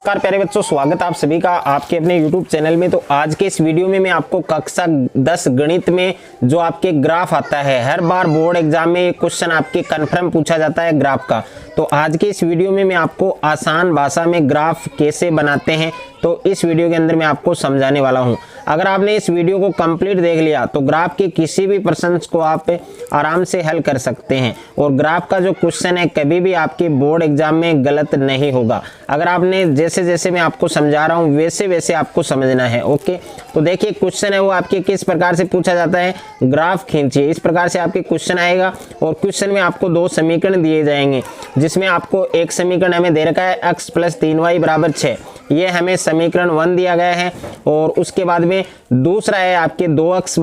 नमस्कार प्यारे बच्चों, स्वागत आप सभी का आपके अपने YouTube चैनल में। तो आज के इस वीडियो में मैं आपको कक्षा 10 गणित में जो आपके ग्राफ आता है, हर बार बोर्ड एग्जाम में क्वेश्चन आपके कंफर्म पूछा जाता है ग्राफ का। तो आज के इस वीडियो में मैं आपको आसान भाषा में ग्राफ कैसे बनाते हैं तो इस वीडियो के अंदर मैं आपको समझाने वाला हूं। अगर आपने इस वीडियो को कंप्लीट देख लिया तो ग्राफ के किसी भी प्रश्न को आप आराम से हल कर सकते हैं और ग्राफ का जो क्वेश्चन है कभी भी आपके बोर्ड एग्जाम में गलत नहीं होगा। अगर आपने जैसे जैसे मैं आपको समझा रहा हूं वैसे वैसे आपको समझना है। ओके, तो देखिए क्वेश्चन है वो आपके किस प्रकार से पूछा जाता है, ग्राफ खींचिए, इस प्रकार से आपके क्वेश्चन आएगा। और क्वेश्चन में आपको दो समीकरण दिए जाएंगे जिसमें आपको एक समीकरण हमें दे रखा है x + 3y = 6, ये हमें समीकरण 1 दिया गया है। और उसके बाद में दूसरा है आपके 2x -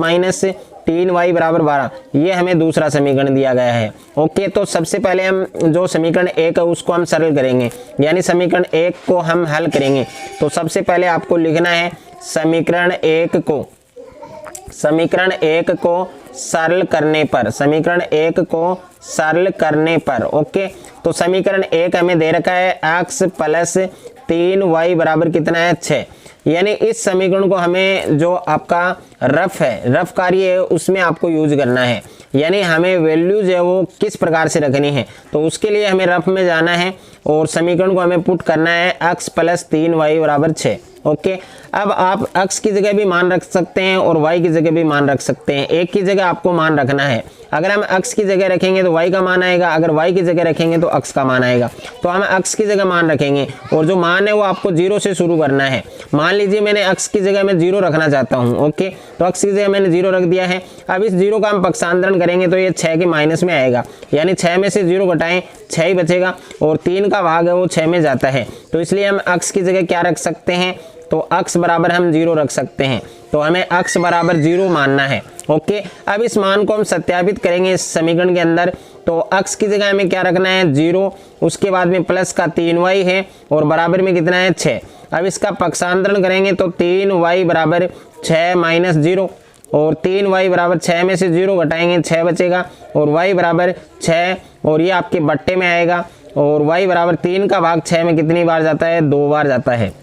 3y = 12, ये हमें दूसरा समीकरण दिया गया है। ओके, तो सबसे पहले हम जो समीकरण 1 है उसको हम सरल करेंगे, यानी समीकरण 1 को हम हल करेंगे। तो सबसे पहले आपको लिखना है समीकरण 1 को सरल करने पर, ओके, तो समीकरण 1 हमें दे रखा है x + 3y = कितना है 6, यानी इस समीकरण को हमें जो आपका रफ कार्य है उसमें आपको यूज करना है, यानी हमें वैल्यूज है वो किस प्रकार से रखनी है। तो उसके लिए हमें रफ में जाना है और समीकरण को हमें पुट करना है x + 3y = 6। ओके, अब आप x की जगह भी मान रख सकते हैं और y की जगह भी मान रख सकते हैं, एक की जगह आपको मान रखना है। अगर हम x की जगह रखेंगे तो y का मान आएगा, अगर y की जगह रखेंगे तो x का मान आएगा। तो हम x की जगह मान रखेंगे और जो मान है वो आपको 0 से शुरू करना है। मान लीजिए मैंने x की जगह में 0 रखना चाहता हूँ। ओके, तो x की जगह मैंने 0 रख दिया है। अब इस 0 का हम पक्षांतरण करेंगे तो ये 6 के माइनस में आएगा, यानी 6 में से 0 घटाएं 6 ही बचेगा और 3 का भाग है वो 6 में जाता है। तो इसलिए हम x की जगह क्या रख सकते हैं, तो x बराबर हम 0 रख सकते हैं। तो हमें x बराबर 0 मानना है। ओके, अब इस मान को हम सत्यापित करेंगे इस समीकरण के अंदर। तो x की जगह हमें क्या रखना है 0, उसके बाद में प्लस का 3y है और बराबर में कितना है 6। अब इसका पक्षांतरण करेंगे तो 3y = 6 - 0 और 3y = 6 में से 0 घटाएंगे 6 बचेगा और y = 6 और ये आपके बट्टे में आएगा। और y = 3 का भाग 6 में कितनी बार जाता है, 2 बार जाता है।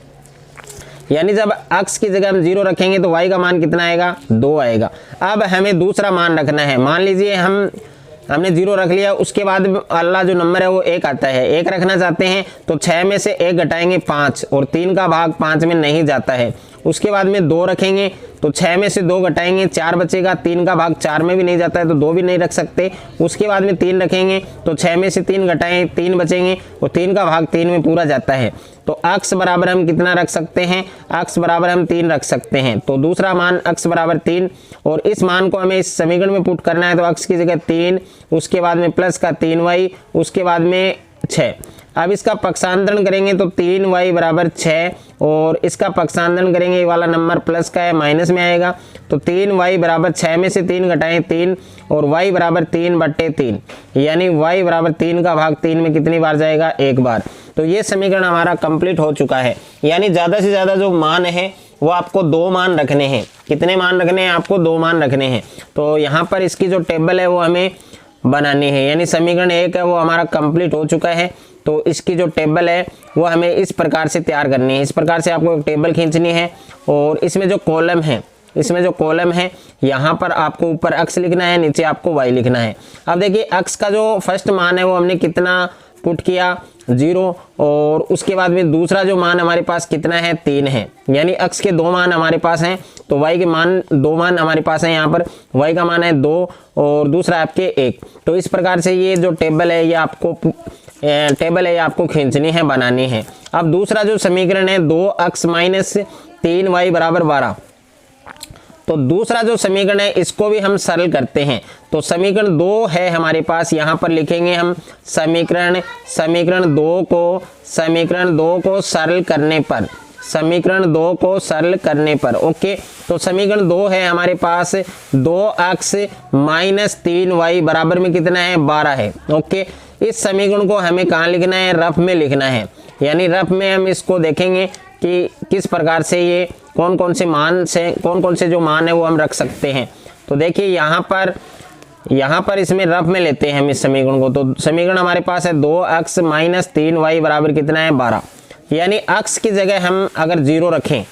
यानी जब x की जगह हम 0 रखेंगे तो y का मान कितना आएगा, 2 आएगा। अब हमें दूसरा मान रखना है। मान लीजिए हमने 0 रख लिया, उसके बाद अगला जो नंबर है वो 1 आता है, 1 रखना चाहते हैं तो 6 में से 1 घटाएंगे 5 और 3 का भाग 5 में नहीं जाता है। उसके बाद में 2 रखेंगे तो 6 में से 2 घटाएंगे 4 बचेगा, 3 का भाग 4 में भी नहीं जाता है तो 2 भी नहीं रख सकते। उसके बाद में 3 रखेंगे तो 6 में से 3 घटाएं 3 बचेंगे और 3 का भाग 3 में पूरा जाता है। तो x बराबर हम कितना रख सकते हैं, x बराबर हम 3 रख सकते हैं। तो दूसरा मान x बराबर 3 और इस मान को हमें इस समीकरण में पुट करना है। तो x की जगह 3, उसके बाद में प्लस का 3y, उसके बाद में 6। अब इसका पक्षांतरण करेंगे तो 3y = 6 और इसका पक्षांतरण करेंगे ये वाला नंबर प्लस का है माइनस में आएगा। तो 3y = 6 में से 3 घटाएं 3 और y = 3/3, यानी y = 3 का भाग 3 में कितनी बार जाएगा, 1 बार। तो ये समीकरण हमारा कंप्लीट हो चुका है। यानी ज़्यादा से ज़्यादा जो मान है वो आपको 2 मान रखने हैं। कितने मान रखने हैं, आपको 2 मान रखने हैं। तो यहाँ पर इसकी जो टेबल है वो हमें बनानी है, यानी समीकरण 1 है वो हमारा कंप्लीट हो चुका है। तो इसकी जो टेबल है वो हमें इस प्रकार से तैयार करनी है। इस प्रकार से आपको एक टेबल खींचनी है और इसमें जो कॉलम है यहाँ पर आपको ऊपर x लिखना है, नीचे आपको y लिखना है। अब देखिए x का जो फर्स्ट मान है वो हमने कितना पुट किया, 0, और उसके बाद में दूसरा जो मान हमारे पास कितना है, 3 है, यानी x के 2 मान हमारे पास हैं। तो y के मान 2 मान हमारे पास हैं, यहाँ पर y का मान है 2 और दूसरा आपके 1। तो इस प्रकार से ये जो टेबल है ये आपको खींचनी है, बनानी है। अब दूसरा जो समीकरण है 2x - 3y = 12, तो दूसरा जो समीकरण है इसको भी हम सरल करते हैं। तो समीकरण 2 है हमारे पास, यहाँ पर लिखेंगे हम समीकरण 2 को सरल करने पर, ओके। तो समीकरण 2 है हमारे पास 2x - 3y बराबर में कितना है, 12 है। ओके, इस समीकरण को हमें कहाँ लिखना है, रफ में लिखना है। यानी रफ में हम इसको देखेंगे कि किस प्रकार से ये कौन कौन से जो मान है वो हम रख सकते हैं। तो देखिए यहाँ पर इसमें रफ में लेते हैं हम इस समीकरण को। तो समीकरण हमारे पास है 2x - 3y बराबर कितना है, 12। यानी अक्स की जगह हम अगर 0 रखें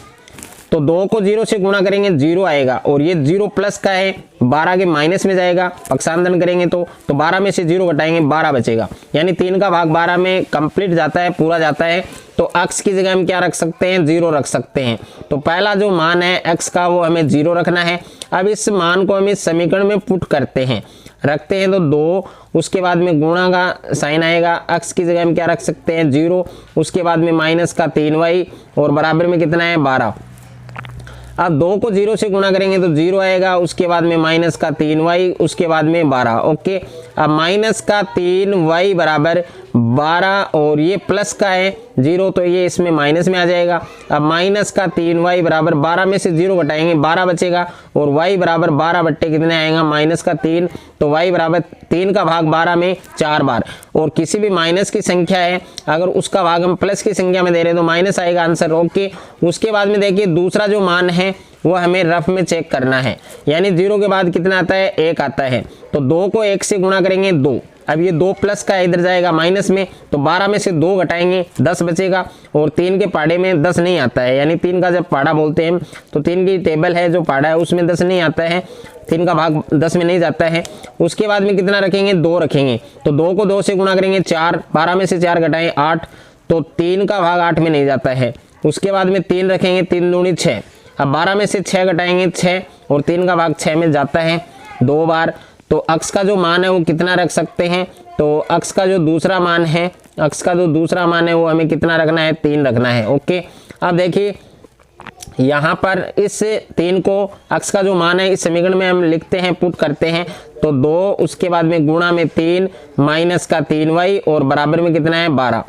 तो 2 को 0 से गुणा करेंगे 0 आएगा, और ये 0 प्लस का है 12 के माइनस में जाएगा, पक्षांतरण करेंगे तो 12 में से 0 घटाएंगे 12 बचेगा, यानी 3 का भाग 12 में कंप्लीट जाता है, पूरा जाता है। तो x की जगह हम क्या रख सकते हैं, 0 रख सकते हैं। तो पहला जो मान है x का वो हमें 0 रखना है। अब इस मान को हम इस समीकरण में पुट करते हैं, रखते हैं तो 2, उसके बाद में गुणा का साइन आएगा, x की जगह हम क्या रख सकते हैं 0, उसके बाद में माइनस का 3y और बराबर में कितना है 12। अब 2 को 0 से गुणा करेंगे तो 0 आएगा, उसके बाद में माइनस का 3y, उसके बाद में 12। ओके, अब माइनस का 3y बराबर 12 और ये प्लस का है 0 तो ये इसमें माइनस में आ जाएगा। अब माइनस का 3y बराबर 12 में से 0 घटाएंगे 12 बचेगा, और y बराबर 12 बट्टे कितने आएगा माइनस का 3, तो y बराबर 3 का भाग 12 में 4 बार। और किसी भी माइनस की संख्या है अगर उसका भाग हम प्लस की संख्या में दे रहे हैं तो माइनस आएगा आंसर। ओके, उसके बाद में देखिए दूसरा जो मान है वो हमें रफ में चेक करना है, यानी 0 के बाद कितना आता है 1 आता है, तो 2 को 1 से गुणा करेंगे 2। अब ये 2 प्लस का इधर जाएगा माइनस में, तो 12 में से 2 घटाएंगे 10 बचेगा, और 3 के पाड़े में 10 नहीं आता है, यानी 3 का जब पाड़ा बोलते हैं तो 3 की टेबल है जो पाड़ा है उसमें 10 नहीं आता है, 3 का भाग 10 में नहीं जाता है। उसके बाद में कितना रखेंगे 2 रखेंगे, तो 2 को 2 से गुणा करेंगे 4, 12 में से 4 घटाएं 8, तो 3 का भाग 8 में नहीं जाता है। उसके बाद में 3 रखेंगे, 3 दूनी 6, अब 12 में से 6 घटाएंगे 6, और 3 का भाग 6 में जाता है 2 बार। तो अक्स का जो मान है वो कितना रख सकते हैं, तो अक्स का जो दूसरा मान है, अक्स का जो दूसरा मान है वो हमें कितना रखना है 3 रखना है। ओके, अब देखिए यहाँ पर इस 3 को अक्स का जो मान है इस समीकरण में हम लिखते हैं, पुट करते हैं तो 2, उसके बाद में गुणा में 3 माइनस का 3y और बराबर में कितना है 12।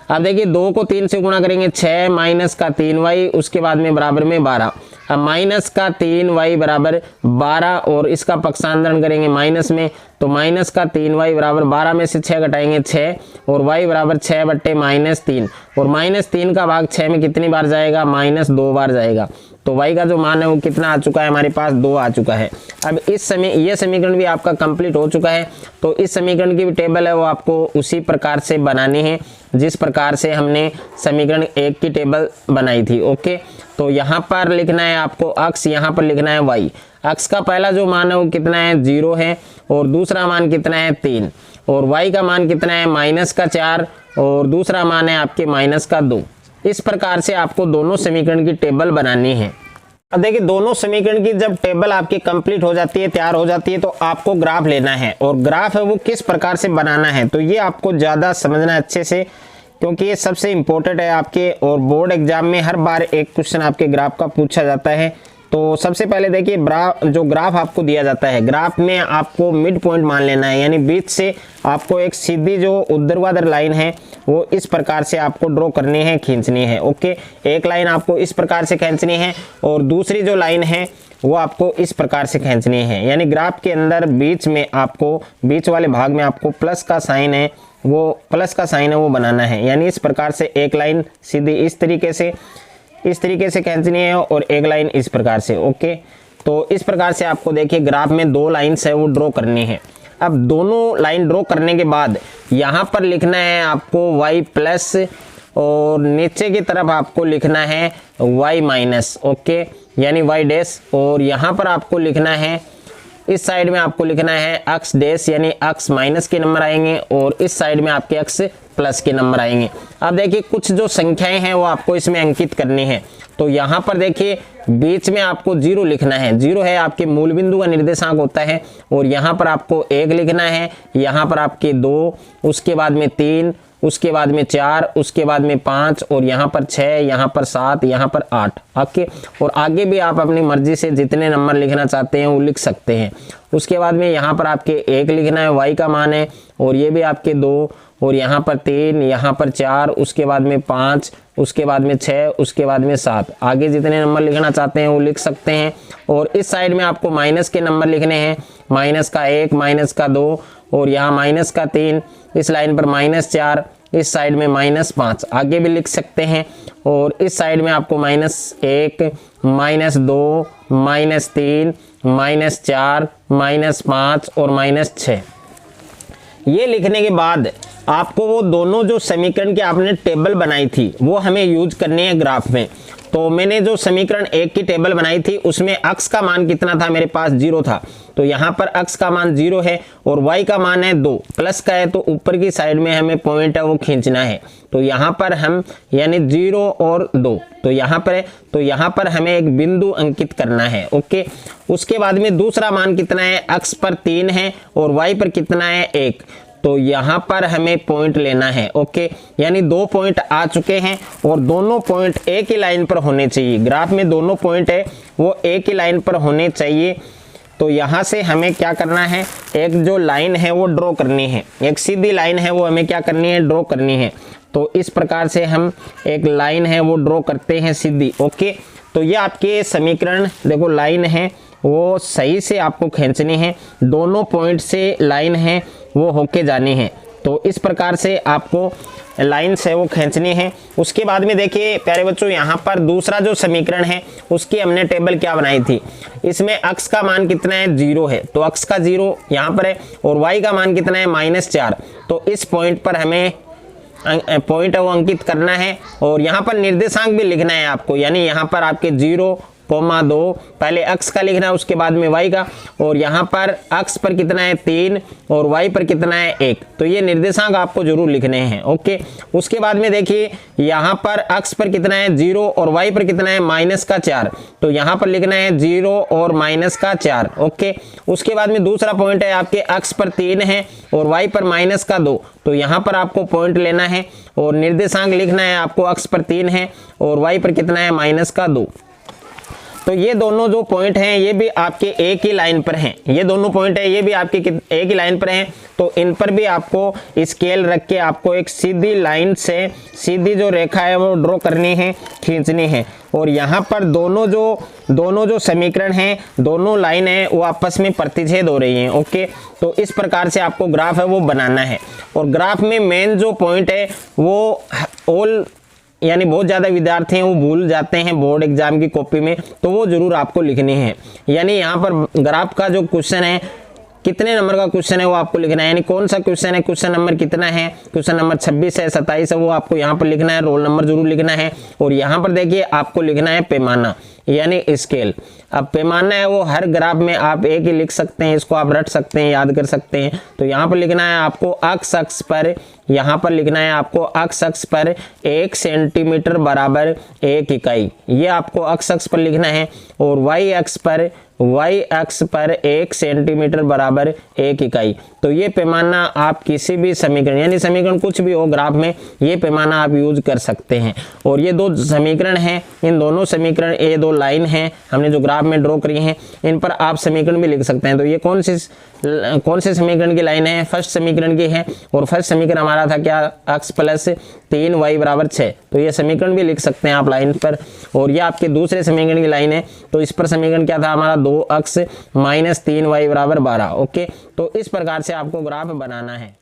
अब देखिए 2 को 3 से गुणा करेंगे 6 माइनस का 3y, उसके बाद में बराबर में 12। अब माइनस का 3y बराबर 12 और इसका पक्षांतरण करेंगे माइनस में, तो माइनस का 3y बराबर 12 में से 6 घटाएंगे 6, और y बराबर 6 बट्टे -3, और -3 का भाग 6 में कितनी बार जाएगा -2 बार जाएगा। तो y का जो मान है वो कितना आ चुका है हमारे पास 2 आ चुका है। अब इस समय ये समीकरण भी आपका कंप्लीट हो चुका है, तो इस समीकरण की भी टेबल है वो आपको उसी प्रकार से बनानी है जिस प्रकार से हमने समीकरण 1 की टेबल बनाई थी। ओके, तो यहाँ पर लिखना है आपको अक्स, यहाँ पर लिखना है y। अक्स का पहला जो मान है वो कितना है 0 है, और दूसरा मान कितना है 3, और y का मान कितना है माइनस का 4, और दूसरा मान है आपके माइनस का 2। इस प्रकार से आपको दोनों समीकरण की टेबल बनानी है। अब देखिए दोनों समीकरण की जब टेबल आपकी कंप्लीट हो जाती है, तैयार हो जाती है, तो आपको ग्राफ लेना है, और ग्राफ है वो किस प्रकार से बनाना है तो ये आपको ज़्यादा समझना है अच्छे से, क्योंकि ये सबसे इम्पोर्टेंट है आपके, और बोर्ड एग्जाम में हर बार एक क्वेश्चन आपके ग्राफ का पूछा जाता है। तो सबसे पहले देखिए जो ग्राफ आपको दिया जाता है, ग्राफ में आपको मिड पॉइंट मान लेना है, यानी बीच से आपको एक सीधी जो ऊर्ध्वाधर लाइन है वो इस प्रकार से आपको ड्रॉ करनी है, खींचनी है। ओके, एक लाइन आपको इस प्रकार से खींचनी है, और दूसरी जो लाइन है वो आपको इस प्रकार से खींचनी है, यानी ग्राफ के अंदर बीच में आपको, बीच वाले भाग में आपको प्लस का साइन है, वो प्लस का साइन है वो बनाना है, यानी इस प्रकार से एक लाइन सीधी इस तरीके से खींचनी है, और एक लाइन इस प्रकार से। ओके, तो इस प्रकार से आपको देखिए ग्राफ में 2 लाइन्स है वो ड्रॉ करनी है। अब दोनों लाइन ड्रॉ करने के बाद यहाँ पर लिखना है आपको y प्लस, और नीचे की तरफ आपको लिखना है y माइनस। ओके, यानी y डैश, और यहाँ पर आपको लिखना है, इस साइड में आपको लिखना है अक्स डैश, यानी अक्स माइनस के नंबर आएंगे, और इस साइड में आपके अक्स प्लस के नंबर आएंगे। अब देखिए कुछ जो संख्याएं हैं वो आपको इसमें अंकित करनी है, तो यहाँ पर देखिए बीच में आपको 0 लिखना है, 0 है आपके मूल बिंदु का निर्देशांक होता है, और यहाँ पर आपको 1 लिखना है, यहाँ पर आपके 2, उसके बाद में 3, उसके बाद में 4, उसके बाद में 5, और यहाँ पर 6, यहाँ पर 7, यहाँ पर 8। ओके, और आगे भी आप अपनी मर्जी से जितने नंबर लिखना चाहते हैं वो लिख सकते हैं। उसके बाद में यहाँ पर आपके 1 लिखना है, y का मान है, और ये भी आपके 2, और यहाँ पर 3, यहाँ पर 4, उसके बाद में 5, उसके बाद में 6, उसके बाद में 7। आगे जितने नंबर लिखना चाहते हैं वो लिख सकते हैं। और इस साइड में आपको माइनस के नंबर लिखने हैं, माइनस का 1, माइनस का 2, और यहाँ माइनस का 3, इस लाइन पर -4, इस साइड में -5, आगे भी लिख सकते हैं। और इस साइड में आपको -1, -2, -3, -4, -5 और -6। ये लिखने के बाद आपको वो दोनों जो समीकरण की आपने टेबल बनाई थी वो हमें यूज करनी है ग्राफ में। तो मैंने जो समीकरण 1 की टेबल बनाई थी उसमें x का मान कितना था, मेरे पास 0 था, तो यहाँ पर x का मान 0 है और y का मान है 2, प्लस का है तो ऊपर की साइड में हमें पॉइंट है वो खींचना है। तो यहाँ पर हम यानी 0 और 2 तो यहाँ पर है, तो यहाँ पर हमें एक बिंदु अंकित करना है। ओके, उसके बाद में दूसरा मान कितना है, x पर 3 है और y पर कितना है 1, तो यहाँ पर हमें पॉइंट लेना है। ओके, यानी 2 पॉइंट आ चुके हैं और दोनों पॉइंट एक ही लाइन पर होने चाहिए। ग्राफ में दोनों पॉइंट है वो एक ही लाइन पर होने चाहिए। तो यहाँ से हमें क्या करना है, एक जो लाइन है वो ड्रॉ करनी है, एक सीधी लाइन है वो हमें क्या करनी है, ड्रॉ करनी है। तो इस प्रकार से हम एक लाइन है वो ड्रॉ करते हैं सीधी। ओके, तो ये आपके समीकरण देखो, लाइन है वो सही से आपको खींचनी है, दोनों पॉइंट से लाइन है वो होके जानी है। तो इस प्रकार से आपको लाइन से वो खींचनी है। उसके बाद में देखिए प्यारे बच्चों, यहाँ पर दूसरा जो समीकरण है उसकी हमने टेबल क्या बनाई थी, इसमें x का मान कितना है, 0 है, तो x का 0 यहाँ पर है और y का मान कितना है, -4। तो इस पॉइंट पर हमें पॉइंट वो अंकित करना है और यहाँ पर निर्देशांक भी लिखना है आपको, यानी यहाँ पर आपके 0,2 पहले x का लिखना है, उसके बाद में y का, और यहाँ पर x पर कितना है 3 और y पर कितना है 1, तो ये निर्देशांक आपको जरूर लिखने हैं। ओके, उसके बाद में देखिए यहाँ पर x पर कितना है 0 और y पर कितना है -4, तो यहाँ पर लिखना है 0 और -4। ओके, उसके बाद में दूसरा पॉइंट है आपके x पर 3 है और y पर -2, तो यहाँ पर आपको पॉइंट लेना है और निर्देशांक लिखना है आपको, x पर 3 है और y पर कितना है -2। तो ये दोनों जो पॉइंट हैं ये भी आपके एक ही लाइन पर हैं, ये दोनों पॉइंट है ये भी आपके एक ही लाइन पर हैं। तो इन पर भी आपको स्केल रख के आपको एक सीधी लाइन से सीधी जो रेखा है वो ड्रॉ करनी है, खींचनी है। और यहाँ पर दोनों जो समीकरण हैं, दोनों लाइन है वो आपस में प्रतिच्छेद हो रही हैं। ओके, तो इस प्रकार से आपको ग्राफ है वो बनाना है। और ग्राफ में मेन जो पॉइंट है वो ऑल यानी बहुत ज़्यादा विद्यार्थी हैं वो भूल जाते हैं बोर्ड एग्जाम की कॉपी में, तो वो जरूर आपको लिखनी है। यानी यहाँ पर ग्राफ का जो क्वेश्चन है, कितने नंबर का क्वेश्चन है वो आपको लिखना है, यानी कौन सा क्वेश्चन है, क्वेश्चन नंबर कितना है, क्वेश्चन नंबर 26 है, 27 है, वो आपको यहाँ पर लिखना है, रोल नंबर जरूर लिखना है। और यहाँ पर देखिए आपको लिखना है पैमाना यानी स्केल। अब पैमाना है वो हर ग्राफ में आप एक ही लिख सकते हैं, इसको आप रट सकते हैं, याद कर सकते हैं। तो यहाँ पर लिखना है आपको x अक्ष पर, यहाँ पर लिखना है आपको x अक्ष पर 1 सेंटीमीटर बराबर 1 इकाई, ये आपको x अक्ष पर लिखना है। और y अक्ष पर 1 सेंटीमीटर बराबर 1 इकाई। तो ये पैमाना आप किसी भी समीकरण यानी समीकरण कुछ भी हो ग्राफ में, ये पैमाना आप यूज कर सकते हैं। और ये 2 समीकरण हैं, इन दोनों समीकरण, ये 2 लाइन हैं हमने जो ग्राफ में ड्रॉ करी हैं, इन पर आप समीकरण भी लिख सकते हैं। तो ये कौन से समीकरण की लाइन है, फर्स्ट समीकरण की है। और फर्स्ट समीकरण हमारा था क्या, x + 3y = 6, तो ये समीकरण भी लिख सकते हैं आप लाइन पर। और ये आपके दूसरे समीकरण की लाइन है, तो इस पर समीकरण क्या था हमारा, 2x - 3y = 12। ओके, तो इस प्रकार से आपको ग्राफ बनाना है।